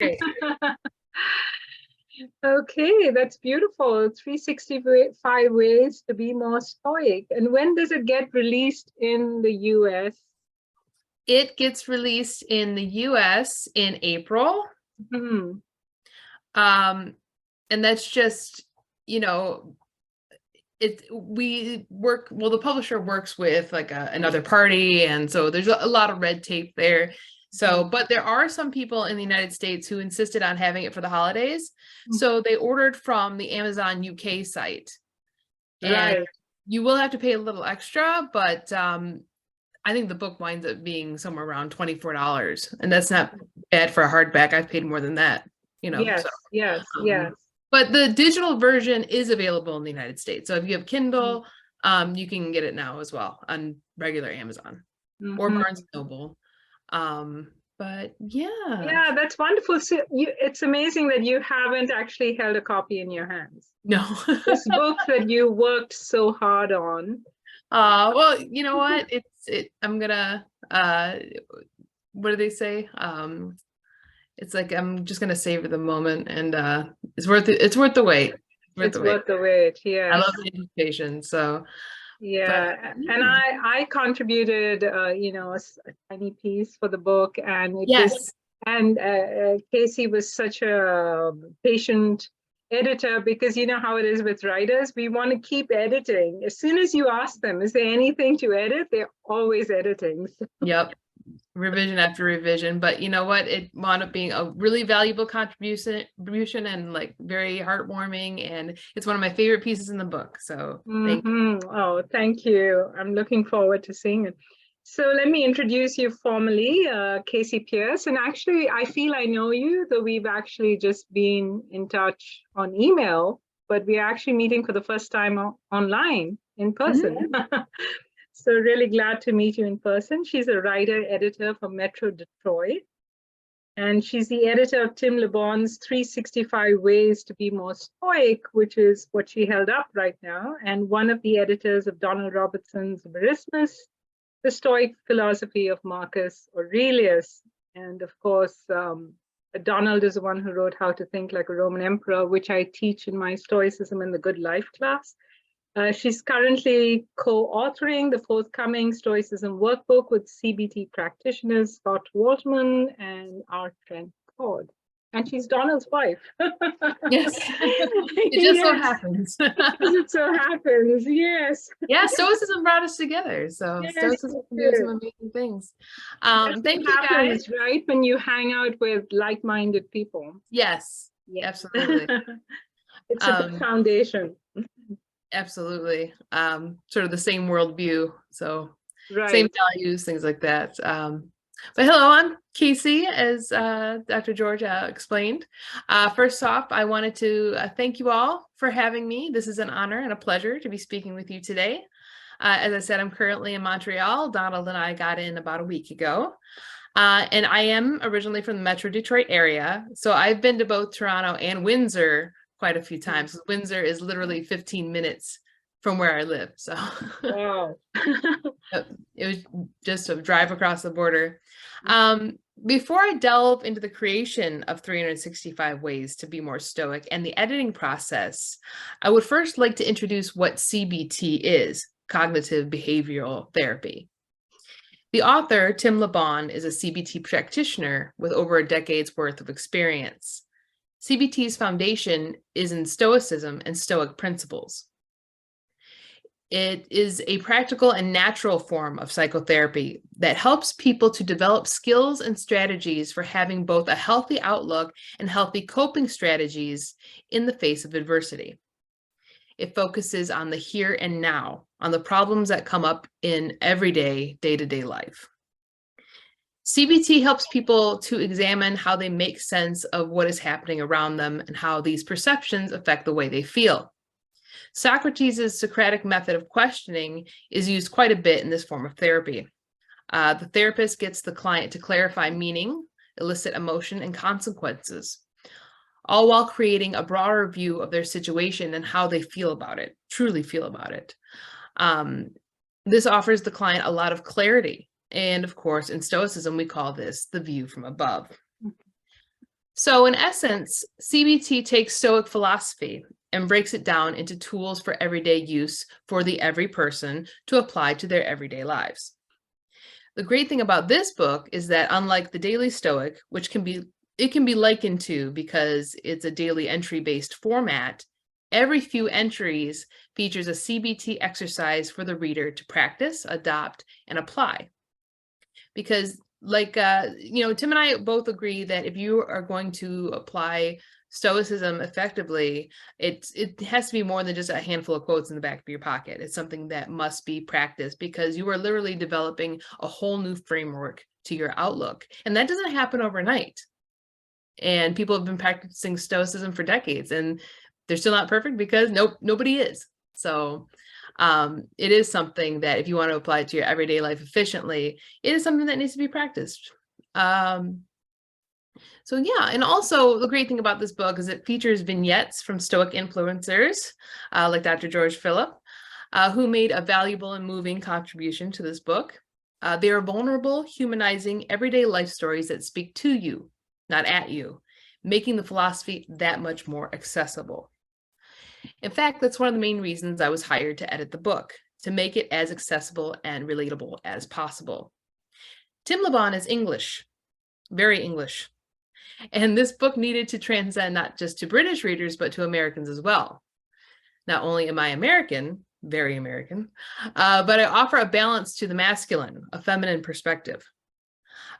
Okay. Okay, that's beautiful. 365 ways to be more stoic. And when does it get released in the US? It gets released in the US in April. Hmm. And that's just, the publisher works with like another party. And so there's a lot of red tape there. So, but there are some people in the United States who insisted on having it for the holidays. So they ordered from the Amazon UK site. Right. And you will have to pay a little extra, but I think the book winds up being somewhere around $24. And that's not bad for a hardback. I've paid more than that, Yes, so. yes, yes. But the digital version is available in the United States. So if you have Kindle, you can get it now as well on regular Amazon or Barnes & Noble. But yeah. Yeah, that's wonderful. So it's amazing that you haven't actually held a copy in your hands. No. This book that you worked so hard on. Well, you know what? I'm gonna what do they say? It's like I'm just gonna savor the moment, and it's worth it. It's worth the wait. It's worth the wait. Yes. I love the anticipation. So yeah, and I contributed, a tiny piece for the book, and it was, and Kasey was such a patient editor, because you know how it is with writers. We want to keep editing. As soon as you ask them, is there anything to edit? They're always editing. Yep. Revision after revision, but you know what, it wound up being a really valuable contribution and like very heartwarming, and it's one of my favorite pieces in the book. So thank you. Oh, thank you. I'm looking forward to seeing it. So let me introduce you formally, Kasey Pierce. And actually, I feel I know you, though we've actually just been in touch on email, but we're actually meeting for the first time online in person. So really glad to meet you in person. She's a writer, editor for Metro Detroit. And she's the editor of Tim LeBon's 365 Ways to Be More Stoic, which is what she held up right now, and one of the editors of Donald Robertson's Verissimus, The Stoic Philosophy of Marcus Aurelius. And of course, Donald is the one who wrote How to Think Like a Roman Emperor, which I teach in my Stoicism in the Good Life class. She's currently co-authoring the forthcoming Stoicism Workbook with CBT practitioners Scott Waltman and R. Trent Codd. And she's Donald's wife. Yes, it just so happens. It so happens, yes. Yeah, Stoicism brought us together. So yes, Stoicism can do some amazing things. Thank you guys. Right, when you hang out with like-minded people. Yes, absolutely. It's a good foundation. Absolutely. Sort of the same worldview. So right. Same values, things like that. But hello, I'm Kasey, as Dr. George explained. First off, I wanted to thank you all for having me. This is an honor and a pleasure to be speaking with you today. As I said, I'm currently in Montreal. Donald and I got in about a week ago. And I am originally from the Metro Detroit area. So I've been to both Toronto and Windsor quite a few times. Windsor is literally 15 minutes from where I live. So wow. It was just a drive across the border. Before I delve into the creation of 365 Ways to Be More Stoic and the editing process, I would first like to introduce what CBT is, cognitive behavioral therapy. The author, Tim LeBon, is a CBT practitioner with over a decade's worth of experience. CBT's foundation is in Stoicism and Stoic principles. It is a practical and natural form of psychotherapy that helps people to develop skills and strategies for having both a healthy outlook and healthy coping strategies in the face of adversity. It focuses on the here and now, on the problems that come up in everyday, day-to-day life. CBT helps people to examine how they make sense of what is happening around them and how these perceptions affect the way they feel. Socrates' Socratic method of questioning is used quite a bit in this form of therapy. The therapist gets the client to clarify meaning, elicit emotion, and consequences, all while creating a broader view of their situation and how they feel about it, truly feel about it. This offers the client a lot of clarity. And of course, in Stoicism, we call this the view from above. So in essence, CBT takes Stoic philosophy and breaks it down into tools for everyday use for the every person to apply to their everyday lives. The great thing about this book is that unlike the Daily Stoic, which can be likened to because it's a daily entry-based format, every few entries features a CBT exercise for the reader to practice, adopt, and apply. Because Tim and I both agree that if you are going to apply Stoicism effectively, it has to be more than just a handful of quotes in the back of your pocket. It's something that must be practiced because you are literally developing a whole new framework to your outlook. And that doesn't happen overnight. And people have been practicing Stoicism for decades, and they're still not perfect because nobody is. So it is something that if you want to apply it to your everyday life efficiently, it is something that needs to be practiced. So yeah, and also the great thing about this book is it features vignettes from Stoic influencers like Dr. George Phillip, who made a valuable and moving contribution to this book. They are vulnerable, humanizing, everyday life stories that speak to you, not at you, making the philosophy that much more accessible. In fact, that's one of the main reasons I was hired to edit the book, to make it as accessible and relatable as possible. Tim LeBon is English, very English. And this book needed to transcend not just to British readers, but to Americans as well. Not only am I American, very American, but I offer a balance to the masculine, a feminine perspective.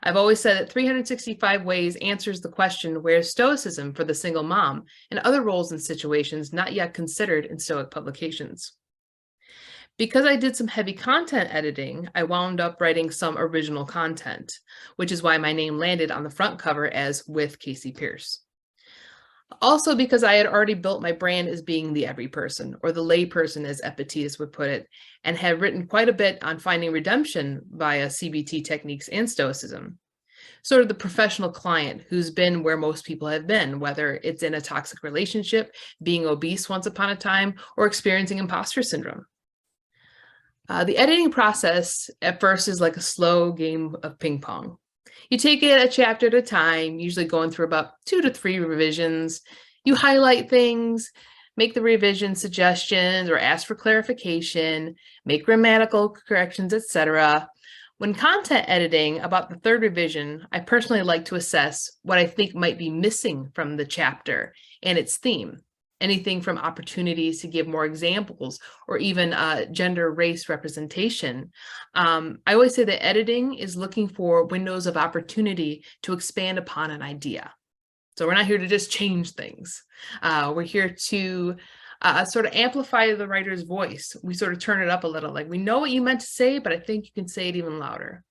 I've always said that 365 Ways answers the question, where's Stoicism for the single mom and other roles and situations not yet considered in Stoic publications? Because I did some heavy content editing, I wound up writing some original content, which is why my name landed on the front cover as with Kasey Pierce. Also because I had already built my brand as being the every person, or the lay person as Epictetus would put it, and had written quite a bit on finding redemption via CBT techniques and Stoicism. Sort of the professional client who's been where most people have been, whether it's in a toxic relationship, being obese once upon a time, or experiencing imposter syndrome. The editing process at first is like a slow game of ping pong. You take it a chapter at a time, usually going through about 2 to 3 revisions. You highlight things, make the revision suggestions or ask for clarification, make grammatical corrections, etc. When content editing, about the 3rd revision, I personally like to assess what I think might be missing from the chapter and its theme. Anything from opportunities to give more examples or even gender race representation. I always say that editing is looking for windows of opportunity to expand upon an idea. So we're not here to just change things. We're here to sort of amplify the writer's voice. We sort of turn it up a little, like we know what you meant to say, but I think you can say it even louder.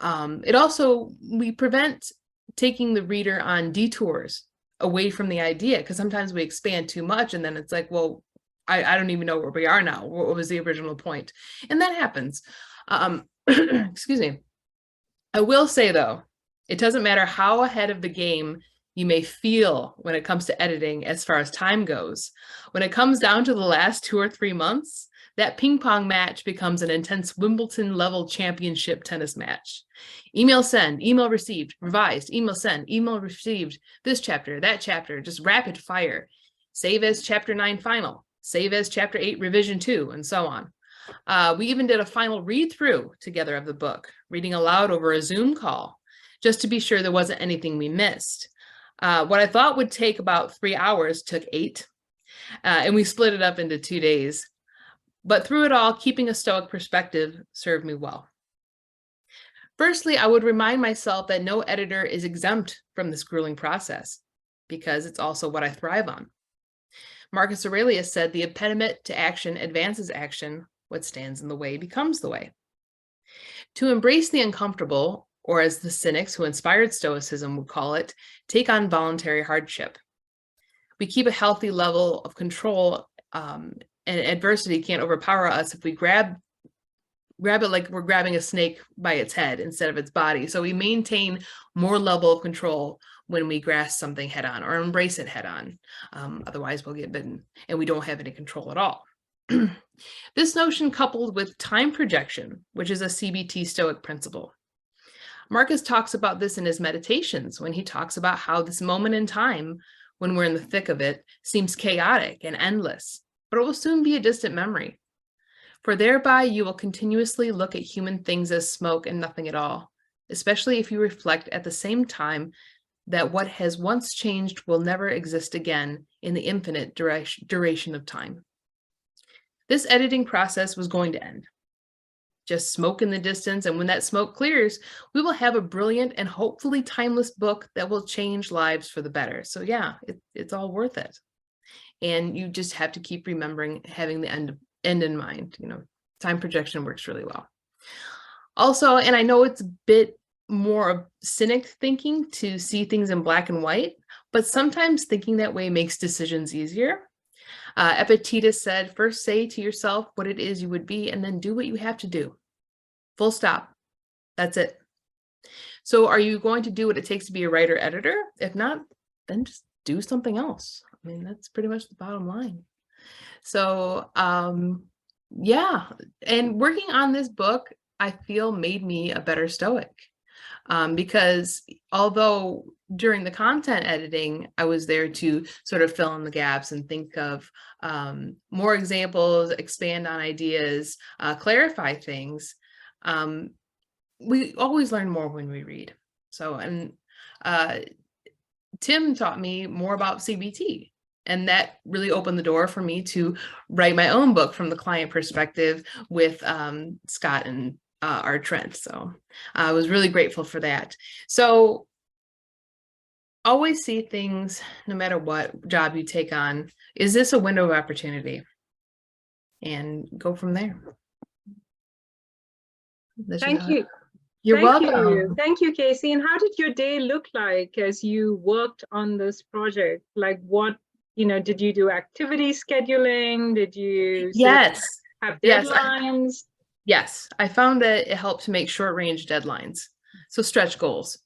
We prevent taking the reader on detours away from the idea, because sometimes we expand too much and then it's like, well, I don't even know where we are now. What was the original point? And that happens. Excuse me. I will say though, it doesn't matter how ahead of the game you may feel when it comes to editing as far as time goes. When it comes down to the last 2 or 3 months, that ping pong match becomes an intense Wimbledon level championship tennis match. Email send, email received, revised, email send, email received, this chapter, that chapter, just rapid fire. Save as chapter 9 final, save as chapter 8 revision 2, and so on. We even did a final read through together of the book, reading aloud over a Zoom call, just to be sure there wasn't anything we missed. What I thought would take about 3 hours took 8, and we split it up into 2 days. But through it all, keeping a Stoic perspective served me well. Firstly, I would remind myself that no editor is exempt from this grueling process, because it's also what I thrive on. Marcus Aurelius said, the impediment to action advances action, what stands in the way becomes the way. To embrace the uncomfortable, or as the cynics who inspired Stoicism would call it, take on voluntary hardship. We keep a healthy level of control, and adversity can't overpower us if we grab it like we're grabbing a snake by its head instead of its body. So we maintain more level of control when we grasp something head on or embrace it head on. Otherwise we'll get bitten and we don't have any control at all. This notion coupled with time projection, which is a CBT Stoic principle. Marcus talks about this in his meditations when he talks about how this moment in time, when we're in the thick of it, seems chaotic and endless, but it will soon be a distant memory. For thereby you will continuously look at human things as smoke and nothing at all, especially if you reflect at the same time that what has once changed will never exist again in the infinite duration of time. This editing process was going to end. Just smoke in the distance, and when that smoke clears, we will have a brilliant and hopefully timeless book that will change lives for the better. So yeah, it's all worth it. And you just have to keep remembering having the end in mind. Time projection works really well. Also, and I know it's a bit more of cynic thinking to see things in black and white, but sometimes thinking that way makes decisions easier. Epictetus said, first say to yourself what it is you would be, and then do what you have to do. Full stop. That's it. So are you going to do what it takes to be a writer editor? If not, then just do something else. I mean, that's pretty much the bottom line. So yeah, and working on this book, I feel made me a better Stoic. Because although during the content editing, I was there to sort of fill in the gaps and think of more examples, expand on ideas, clarify things, we always learn more when we read. So, and Tim taught me more about CBT, and that really opened the door for me to write my own book from the client perspective with Scott and our Trent. So I was really grateful for that. So always see things, no matter what job you take on, is this a window of opportunity? And go from there. Thank you. You're welcome. Thank you, Kasey. And how did your day look like as you worked on this project? Like what, did you do activity scheduling? Did you have deadlines? Yes, I found that it helped to make short range deadlines. So stretch goals.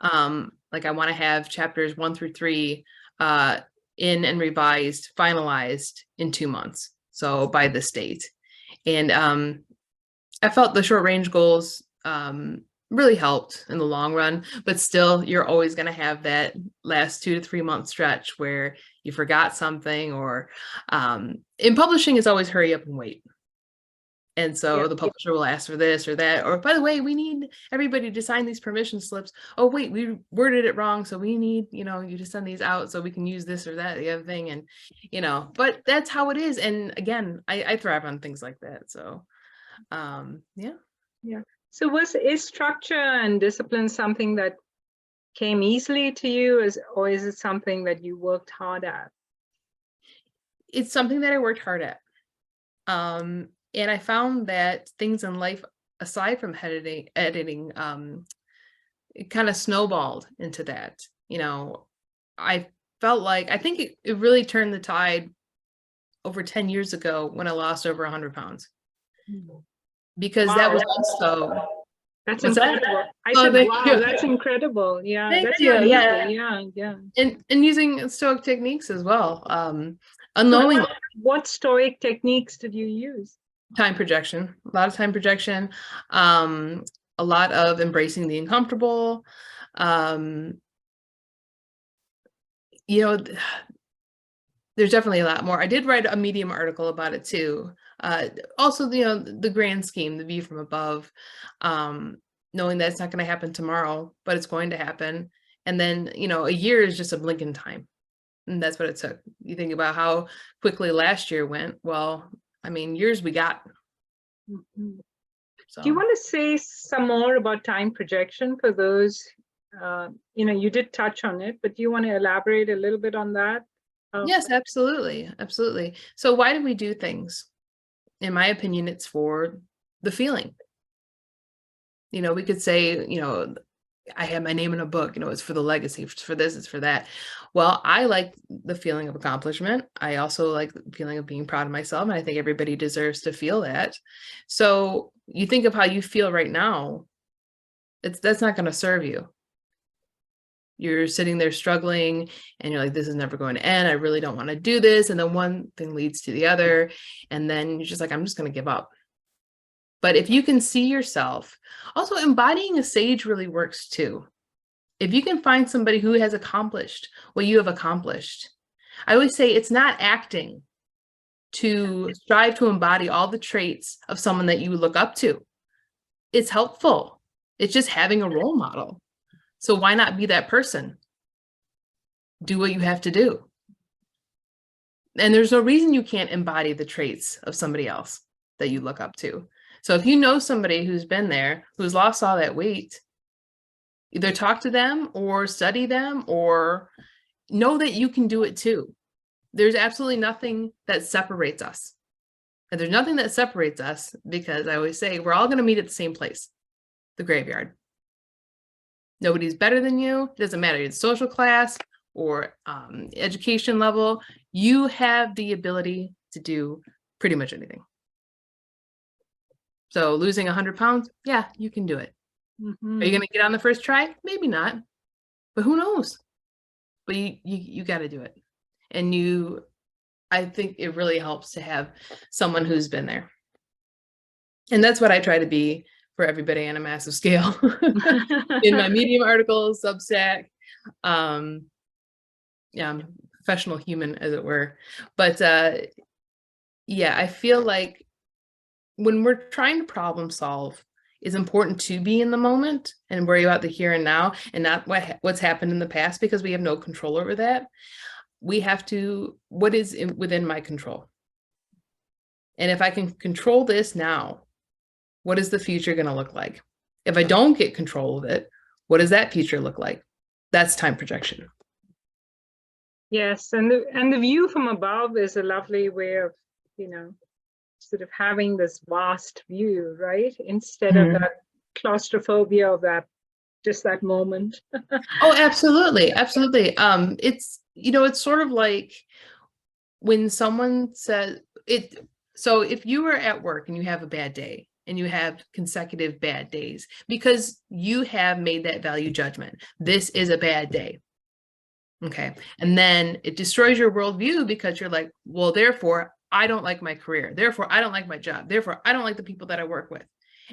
Like I want to have chapters 1 through 3 in and revised, finalized in 2 months. So by this date. And I felt the short range goals really helped in the long run, but still you're always going to have that last 2 to 3 month stretch where you forgot something, or in publishing is always hurry up and wait. And so the publisher will ask for this or that, or by the way, we need everybody to sign these permission slips. Oh, wait, we worded it wrong. So we need, you to send these out so we can use this or that, the other thing. And, but that's how it is. And again, I thrive on things like that. So, yeah. So is structure and discipline something that came easily to you, or is it something that you worked hard at? It's something that I worked hard at. And I found that things in life, aside from editing, it kind of snowballed into that. I felt like, I think it really turned the tide over 10 years ago when I lost over 100 pounds. Because that was also... That's incredible. I said, wow, that's incredible. Yeah. Thank you. Yeah. And using Stoic techniques as well. Unknowingly. What Stoic techniques did you use? Time projection, a lot of time projection, a lot of embracing the uncomfortable. There's definitely a lot more. I did write a Medium article about it too. Also, the grand scheme, the view from above, knowing that it's not going to happen tomorrow, but it's going to happen. And then, a year is just a blink in time. And that's what it took. You think about how quickly last year went. Well, I mean, years we got. So. Do you want to say some more about time projection for those, you did touch on it, but do you want to elaborate a little bit on that? Yes, absolutely. Absolutely. So why do we do things? In my opinion, it's for the feeling. We could say, I have my name in a book, it's for the legacy, it's for this, it's for that. Well, I like the feeling of accomplishment. I also like the feeling of being proud of myself. And I think everybody deserves to feel that. So you think of how you feel right now, that's not going to serve you. You're sitting there struggling and you're like, this is never going to end. I really don't want to do this. And then one thing leads to the other. And then you're just like, I'm just going to give up. But if you can see yourself, also embodying a sage really works too. If you can find somebody who has accomplished what you have accomplished, I always say it's not acting to strive to embody all the traits of someone that you look up to. It's helpful. It's just having a role model. So why not be that person? Do what you have to do. And there's no reason you can't embody the traits of somebody else that you look up to. So if you know somebody who's been there, who's lost all that weight, either talk to them or study them or know that you can do it too. There's absolutely nothing that separates us. And there's nothing that separates us because I always say we're all going to meet at the same place, the graveyard. Nobody's better than you. It doesn't matter your social class or education level. You have the ability to do pretty much anything. So losing 100 pounds, yeah, you can do it. Mm-hmm. Are you going to get on the first try? Maybe not, but who knows? But you got to do it. And I think it really helps to have someone who's been there. And that's what I try to be for everybody on a massive scale in my Medium articles, Substack. Yeah, I'm a professional human, as it were. But yeah, I feel like when we're trying to problem solve, it's important to be in the moment and worry about the here and now and not what's happened in the past, because we have no control over that. We have to, what is within my control? And if I can control this now, what is the future going to look like? If I don't get control of it, what does that future look like? That's time projection. Yes, and the view from above is a lovely way of, sort of having this vast view, right? Instead of that claustrophobia of just that moment. Oh, absolutely. Absolutely. It's sort of like when someone says it. So if you are at work and you have a bad day and you have consecutive bad days because you have made that value judgment, this is a bad day. Okay. And then it destroys your worldview because you're like, well, therefore, I don't like my career. Therefore, I don't like my job. Therefore, I don't like the people that I work with.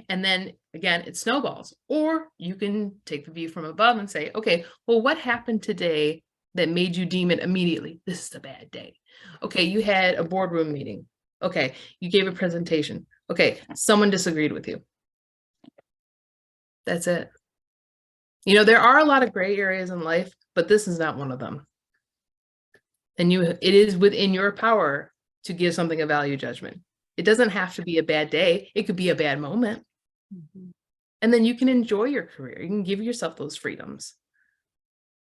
And then again, it snowballs. Or you can take the view from above and say, okay, well, what happened today that made you deem it immediately? This is a bad day. Okay, you had a boardroom meeting. Okay, you gave a presentation. Okay, someone disagreed with you. That's it. There are a lot of gray areas in life, but this is not one of them. And it is within your power to give something a value judgment. It doesn't have to be a bad day. It could be a bad moment. Mm-hmm. And then you can enjoy your career. You can give yourself those freedoms.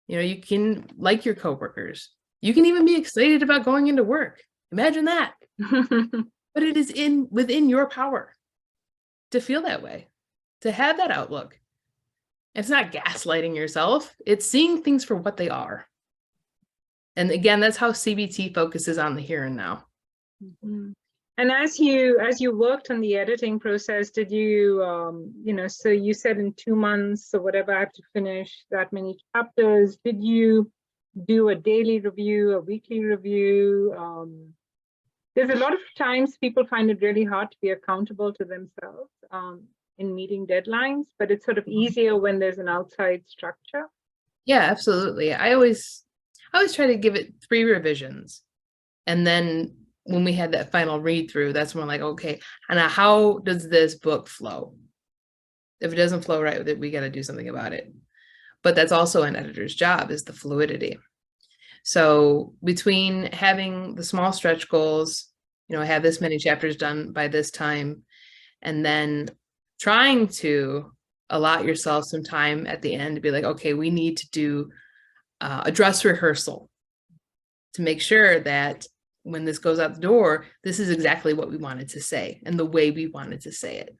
You can like your coworkers. You can even be excited about going into work. Imagine that. But it is within your power to feel that way, to have that outlook. It's not gaslighting yourself. It's seeing things for what they are. And again, that's how CBT focuses on the here and now. Mm-hmm. And as you worked on the editing process, did you, so you said in 2 months or whatever, I have to finish that many chapters. Did you do a daily review, a weekly review? There's a lot of times people find it really hard to be accountable to themselves in meeting deadlines, but it's sort of easier when there's an outside structure. Yeah, absolutely. I always try to give it 3 revisions. And then when we had that final read through, that's when we're like, okay, and how does this book flow? If it doesn't flow right with it, we got to do something about it. But that's also an editor's job, is the fluidity. So between having the small stretch goals, have this many chapters done by this time, and then trying to allot yourself some time at the end to be like, okay, we need to do a dress rehearsal to make sure that when this goes out the door, this is exactly what we wanted to say and the way we wanted to say it.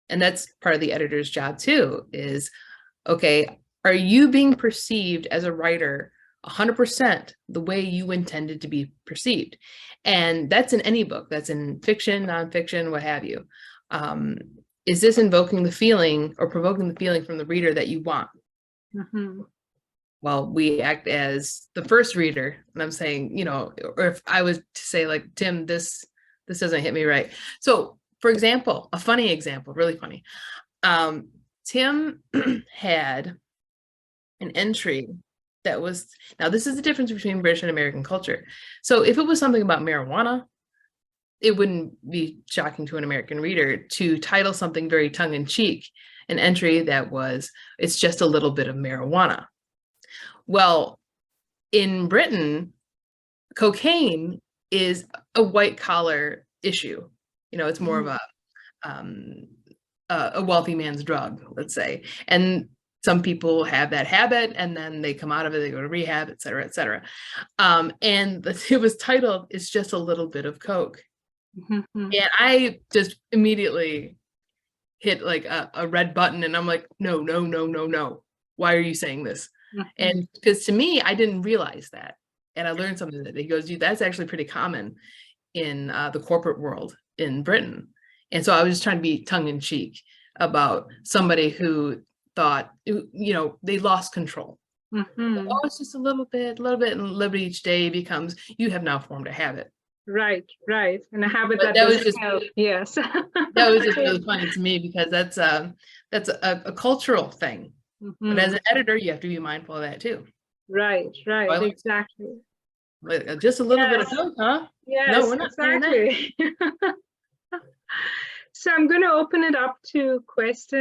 And that's part of the editor's job too, is, okay, are you being perceived as a writer 100% the way you intended to be perceived? And that's in any book. That's in fiction, nonfiction, what have you. Is this invoking the feeling or provoking the feeling from the reader that you want? Mm-hmm. Well, we act as the first reader, and I'm saying, or if I was to say like, Tim, this doesn't hit me right. So For example, a funny example, really funny. Tim had an entry that was, now this is the difference between British and American culture. So if it was something about marijuana, it wouldn't be shocking to an American reader to title something very tongue-in-cheek, an entry that was, it's just a little bit of marijuana. Well, in Britain, cocaine is a white collar issue. You know, it's more of a wealthy man's drug, let's say. And some people have that habit and then they come out of it, they go to rehab, et cetera, et cetera. And it was titled, "It's Just a Little Bit of Coke." And I just immediately hit like a red button and I'm like, no, no, no, no, no. Why are you saying this? And because to me, I didn't realize that. And I learned something that he goes, dude, that's actually pretty common in the corporate world in Britain. And so I was just trying to be tongue in cheek about somebody who thought, you know, they lost control. Like, oh, it's just a little bit, and a little bit each day becomes, you have now formed a habit. Right. And a habit But that was doesn't just help. Yes. that was just really funny to me because that's a cultural thing. But as an editor, you have to be mindful of that too. Right, exactly. Like, just a little bit of Coke, huh? Yes, no, we're not exactly. So I'm going to open it up to questions.